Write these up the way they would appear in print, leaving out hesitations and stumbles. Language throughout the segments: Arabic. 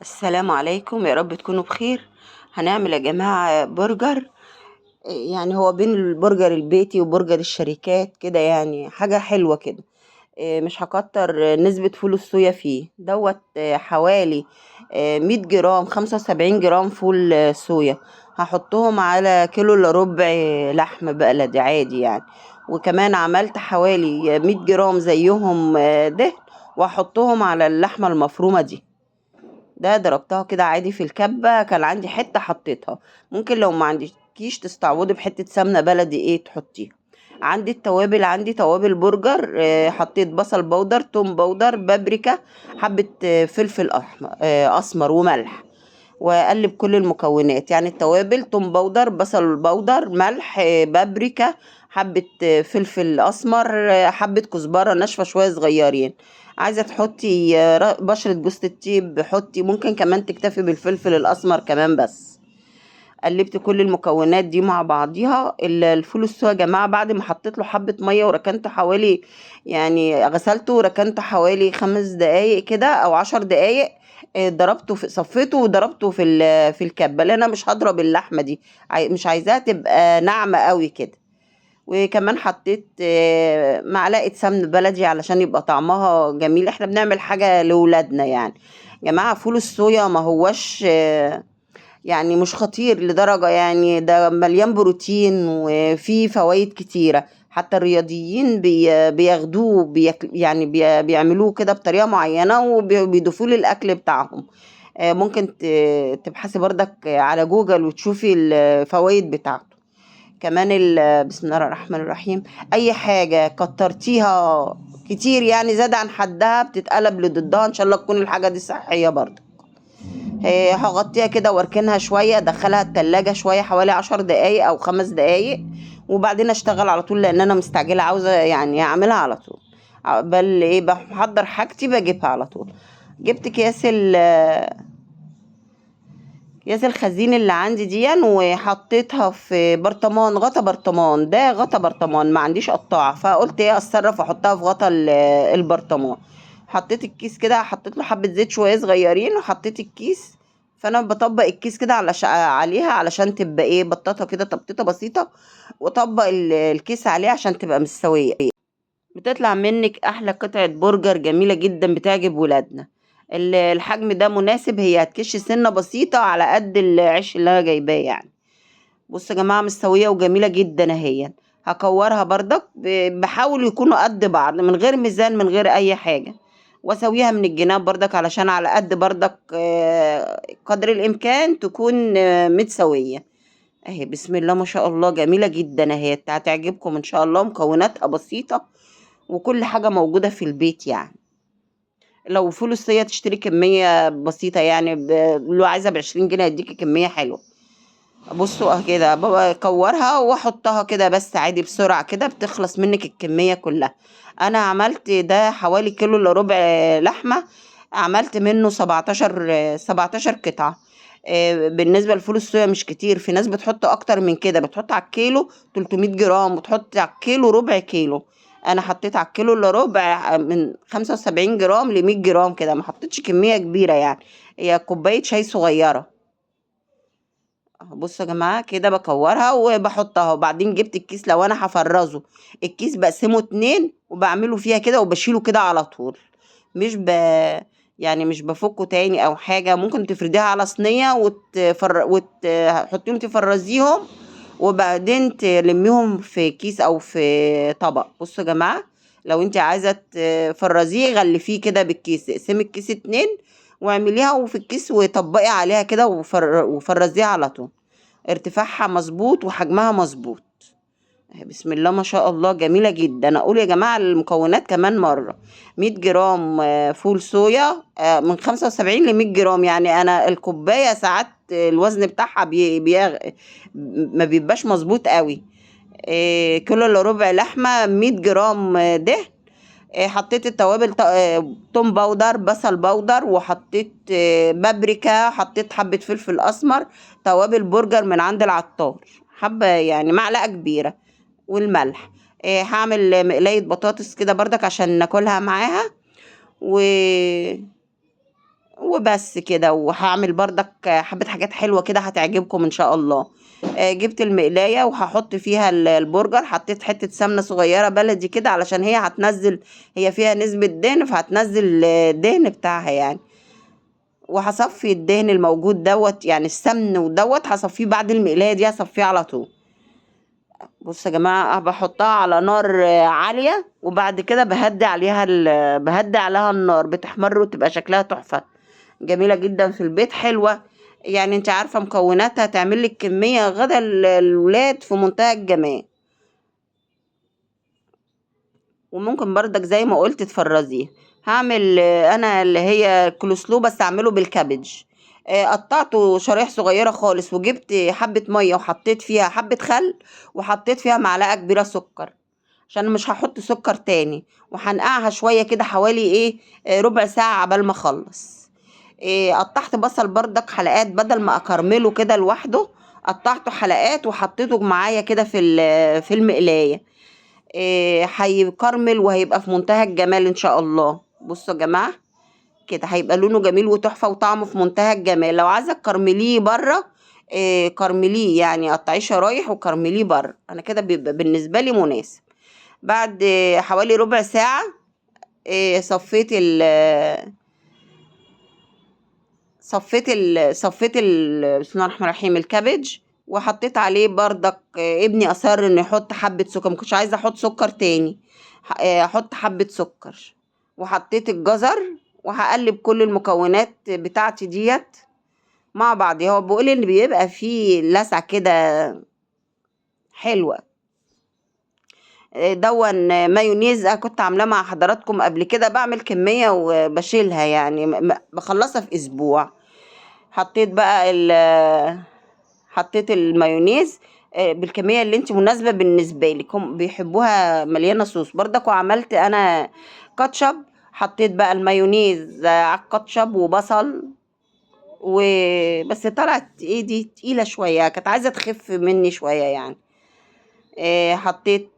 السلام عليكم، يا رب تكونوا بخير. هنعمل يا جماعة برجر. يعني هو بين البرجر البيتي وبرجر الشركات كده، يعني حاجة حلوة كده. مش هكتر نسبة فول الصويا فيه دوت. حوالي 100 جرام، 75 جرام فول صويا. هحطهم على كيلو الا ربع لحم بلدي عادي يعني. وكمان عملت حوالي 100 جرام زيهم دهن، واحطهم على اللحمة المفرومة دي. ده ضربتها كده عادي في الكبة، كان عندي حتة حطيتها. ممكن لو ما عندكيش تستعوضي بحتة سمنة بلدي تحطيها. عندي التوابل، عندي توابل برجر. حطيت بصل بودر، توم بودر، بابريكا، حبة فلفل أحمر أسمر، وملح. واقلب كل المكونات، يعني التوابل، توم بودر، بصل بودر، ملح، بابريكا، حبة فلفل اسمر، حبة كزبرة ناشفة شوية صغيرين. عايزة تحطي بشرة جوز الطيب حطي، ممكن كمان تكتفي بالفلفل الاسمر كمان بس. قلبت كل المكونات دي مع بعضيها. الفول الصويا يا جماعة بعد ما حطيت له حبة مية وركنته حوالي، يعني غسلته وركنته حوالي 5 دقايق كده او 10 دقايق. ضربته في صفيته وضربته في الكبة، لان انا مش هضرب اللحمة دي. مش عايزاها تبقى ناعمة قوي كده. وكمان حطيت معلقة سمن بلدي علشان يبقى طعمها جميل. احنا بنعمل حاجة لولادنا يعني. يا جماعة فول الصويا ما هوش يعني مش خطير لدرجة، يعني ده مليان بروتين وفيه فوائد كتيرة. حتى الرياضيين بياخدوه، يعني بيعملوه كده بطريقة معينة وبيضيفوه للأكل بتاعهم. ممكن تبحثي بردك على جوجل وتشوفي الفوائد بتاعته. كمان بسم الله الرحمن الرحيم. أي حاجة كترتيها كتير يعني زاد عن حدها بتتقلب لضدها. إن شاء الله تكون الحاجة دي صحية برضه. هغطيها كده واركنها شوية، ادخلها التلاجة شوية حوالي 10 دقايق او 5 دقايق. وبعدين اشتغل على طول، لان انا مستعجلة عاوزة يعني اعملها على طول. بل بحضر حاجتي بجيبها على طول. جبت اكياس الخزين اللي عندي دي، وحطيتها في برطمان، غطا برطمان. ده غطا برطمان، ما عنديش قطاعة، فقلت اتصرف واحطها في غطا البرطمان. حطيت الكيس كده، حطيت له حبة زيت شوية صغيرين وحطيت الكيس. فانا بطبق الكيس كده عليها علشان تبقى بطاطا كده، تبطيطة بسيطة. وطبق الكيس عليها عشان تبقى مستوية. بتطلع منك احلى قطعة برجر جميلة جدا، بتعجب ولادنا. الحجم ده مناسب، هي هتكش سنة بسيطة على قد العيش اللي انا جايباه يعني. بصوا يا جماعة مستوية وجميلة جدا اهي. هكورها بردك، بحاول يكونوا قد بعض، من غير ميزان من غير اي حاجة. واسويها من الجناب بردك علشان على قد بردك قدر الامكان تكون متسوية. اهي بسم الله ما شاء الله جميلة جدا اهي، هتعجبكم ان شاء الله. مكوناتها بسيطة وكل حاجة موجودة في البيت يعني. لو فول الصية تشتري كمية بسيطة يعني، لو عايزة ب20 جنيه هيديكي كمية حلوة. بصوا كده بابا كورها واحطها كده بس عادي بسرعة كده بتخلص منك الكمية كلها. انا عملت ده حوالي كيلو الا ربع لحمة. عملت منه 17 قطعة. بالنسبة لفول الصويا مش كتير، في ناس بتحط اكتر من كده، بتحط على الكيلو 300 جرام وتحط على الكيلو ربع كيلو. انا حطيت على الكيلو الا ربع من 75 جرام ل 100 جرام كده، ما حطيتش كمية كبيرة يعني. هي كوباية شاي صغيرة. بصوا يا جماعة كده بكورها وبحطها، وبعدين جبت الكيس لو انا هفرزه. الكيس بقسمه 2 وبعمله فيها كده وبشيله كده على طول. مش ب يعني مش بفكه تاني او حاجة. ممكن تفرديها على صينية وتحطيهم تفرزيهم، وبعدين تلميهم في كيس او في طبق. بصوا يا جماعة، لو انت عايزة تفرزيه غلفيه كده بالكيس، اقسمي الكيس 2 واعمليها وفي الكيس وطبقي عليها كده وفرزيها على طول. ارتفاعها مظبوط وحجمها مظبوط. بسم الله ما شاء الله جميلة جدا. اقول يا جماعة المكونات كمان مرة. 100 جرام فول صويا، من 75 ل 100 جرام، يعني انا الكوباية ساعات الوزن بتاعها ما بيبقاش مظبوط قوي. كيلو الا ربع لحمة، 100 جرام دهن. حطيت التوابل، توم باودر، بصل باودر، وحطيت بابريكا، حطيت حبة فلفل اسمر. توابل برجر من عند العطار، حبة يعني معلقة كبيرة. والملح. هعمل مقلاية بطاطس كده بردك عشان ناكلها معاها. و... وبس كده. وهعمل بردك حبة حاجات حلوة كده هتعجبكم ان شاء الله. جبت المقلاية وهحط فيها البرجر، حطيت حتة سمنة صغيرة بلدي كده علشان هي هتنزل، هي فيها نسبة دهن فهتنزل الدهن بتاعها يعني. وهصفي الدهن الموجود دوت يعني السمن ودوت هصفيه بعد المقلاية دي، هصفيه على طول. بصوا يا جماعة بحطها على نار عالية، وبعد كده بهدي عليها النار بتحمر وتبقى شكلها تحفة، جميلة جدا في البيت، حلوة. يعني انت عارفة مكوناتها تعمل لك كمية غدا الولاد في منتهى الجمال. وممكن بردك زي ما قلت تفرزيه. هعمل انا اللي هي كولسلو بس اعمله بالكابج. قطعته شرايح صغيرة خالص، وجبت حبة مية وحطيت فيها حبة خل، وحطيت فيها معلقة كبيرة سكر عشان مش هحط سكر تاني. وهنقعها شوية كده حوالي ربع ساعة عبال ما اخلص. قطعت بصل بردك حلقات بدل ما اكرمله كده لوحده، قطعته حلقات وحطيته معايا كده في المقلاية. هيكرمل وهيبقى في منتهى الجمال ان شاء الله. بصوا يا جماعة كده هيبقى لونه جميل وتحفة وطعمه في منتهى الجمال. لو عايزة تكرمليه بره كرمليه، يعني قطعيه شرايح وكرمليه بره، انا كده بيبقى بالنسبة لي مناسب. بعد حوالي ربع ساعة صفيت بسم الله الرحمن الرحيم الكابج، وحطيت عليه بردك ابني اصر انه يحط حبة سكر، ما كنتش عايزة احط سكر تاني، احط حبة سكر. وحطيت الجزر، وهقلب كل المكونات بتاعتي ديت مع بعض. هو بيقول ان بيبقى فيه لسعة كده حلوة. دون مايونيز أنا كنت عاملاه مع حضراتكم قبل كده، بعمل كمية وبشيلها يعني بخلصها في اسبوع. حطيت بقى حطيت المايونيز بالكمية اللي انت مناسبة بالنسبة لك، هم بيحبوها مليانة صوص بردك. وعملت انا كاتشب، حطيت بقى المايونيز على الكاتشب وبصل وبس. طلعت دي تقيلة شوية، كانت عايزة تخف مني شوية يعني. حطيت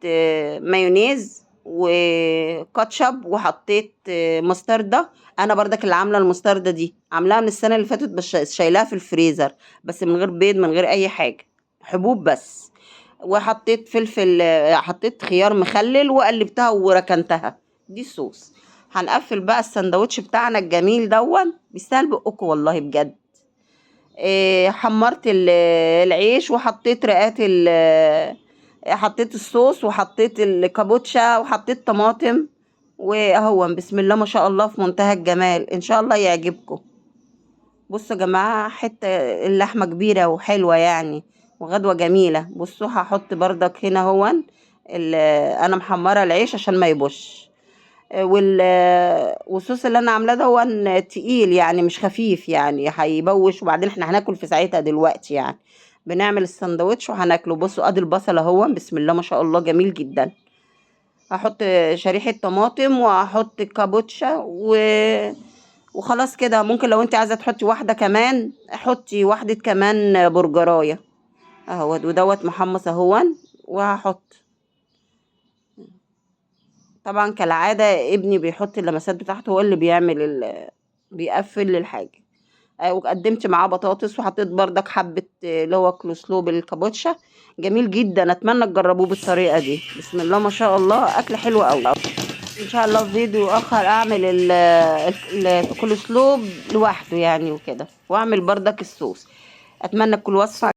مايونيز وكاتشب، وحطيت مستردة. انا بردك اللي عامله المستردة دي عاملاها من السنه اللي فاتت، بس شايلاها في الفريزر، بس من غير بيض من غير اي حاجه، حبوب بس. وحطيت فلفل، حطيت خيار مخلل وقلبتها وركنتها. دي الصوص. هنقفل بقى السندوتش بتاعنا الجميل دون، بيستاهل بقكم والله بجد. حمرت العيش، وحطيت حطيت الصوص، وحطيت الكابوتشا، وحطيت طماطم. واهو بسم الله ما شاء الله في منتهى الجمال، ان شاء الله يعجبكم. بصوا يا جماعة حتة اللحمة كبيرة وحلوة يعني، وغدوة جميلة. بصوا هحط بردك هنا انا محمرة العيش عشان ما يبوش. والصوص اللي انا عاملاه ده تقيل يعني مش خفيف، يعني هيبوش، وبعدين احنا هناكل في ساعتها دلوقتي يعني. بنعمل السندوتش وهناكله. بصوا ادي البصل اهو بسم الله ما شاء الله جميل جدا. هحط شريحة طماطم، وهحط كابوتشا وخلاص كده. ممكن لو انت عايزة تحطي واحدة كمان حطي واحدة كمان برجراية اهو. ودوت محمص اهو. وهحط طبعا كالعادة ابني بيحط اللمسات بتاعته، هو اللي بيقفل الحاجة. وقدمت معاه بطاطس، وحطيت بردك حبة اللي هو كلوسلو بالكابوتشا، جميل جدا. اتمنى تجربوه بالطريقة دي. بسم الله ما شاء الله اكل حلو قوي. ان شاء الله في فيديو اخر اعمل الكولسلو لوحده يعني وكده، واعمل بردك الصوص. اتمنى تكون وصفة